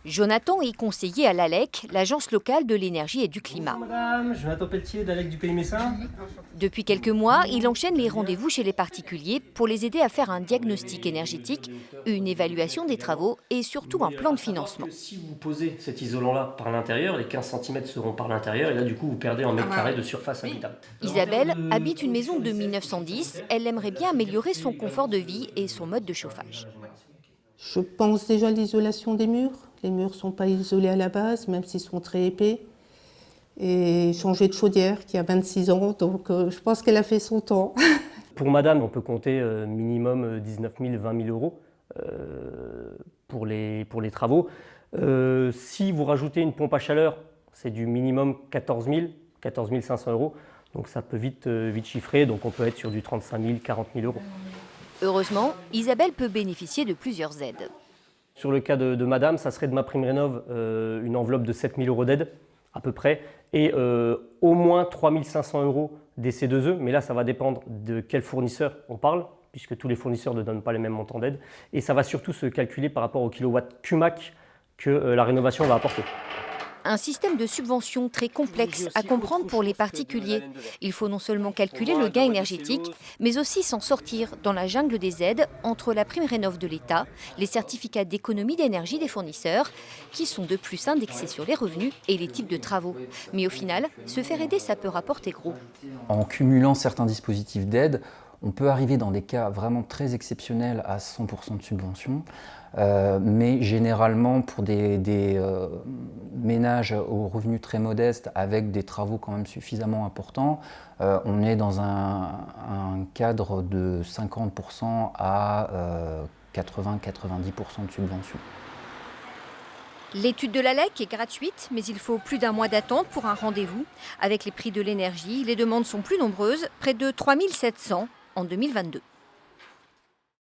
Jonathan est conseiller à l'ALEC, l'agence locale de l'énergie et du climat. Bonjour madame, Jonathan Pelletier d'ALEC du Pays Messin. Depuis quelques mois, il enchaîne les rendez-vous chez les particuliers pour les aider à faire un diagnostic énergétique, une évaluation des travaux et surtout un plan de financement. Si vous posez cet isolant-là par l'intérieur, les 15 cm seront par l'intérieur et là du coup vous perdez en mètres carrés de surface habitable. Isabelle habite une maison de 1910. Elle aimerait bien améliorer son confort de vie et son mode de chauffage. Je pense déjà à l'isolation des murs. Les murs ne sont pas isolés à la base, même s'ils sont très épais. Et changer de chaudière, qui a 26 ans, donc je pense qu'elle a fait son temps. Pour madame, on peut compter minimum 19 000, 20 000 euros pour les travaux. Si vous rajoutez une pompe à chaleur, c'est du minimum 14 000, 14 500 euros. Donc ça peut vite chiffrer, donc on peut être sur du 35 000, 40 000 euros. Heureusement, Isabelle peut bénéficier de plusieurs aides. Sur le cas de madame, ça serait de MaPrimeRénov' une enveloppe de 7 000 euros d'aide à peu près et au moins 3 500 euros des C2E, mais là ça va dépendre de quel fournisseur on parle, puisque tous les fournisseurs ne donnent pas les mêmes montants d'aide, et ça va surtout se calculer par rapport au kilowatt CUMAC que la rénovation va apporter. Un système de subvention très complexe à comprendre pour les particuliers. Il faut non seulement calculer le gain énergétique, mais aussi s'en sortir dans la jungle des aides entre la prime rénov' de l'État, les certificats d'économie d'énergie des fournisseurs, qui sont de plus indexés sur les revenus et les types de travaux. Mais au final, se faire aider, ça peut rapporter gros. En cumulant certains dispositifs d'aide, on peut arriver dans des cas vraiment très exceptionnels à 100% de subvention, mais généralement pour des ménages aux revenus très modestes avec des travaux quand même suffisamment importants, on est dans un cadre de 50% à 80-90% de subvention. L'étude de l'ALEC est gratuite, mais il faut plus d'un mois d'attente pour un rendez-vous. Avec les prix de l'énergie, les demandes sont plus nombreuses, près de 3 700 en 2022.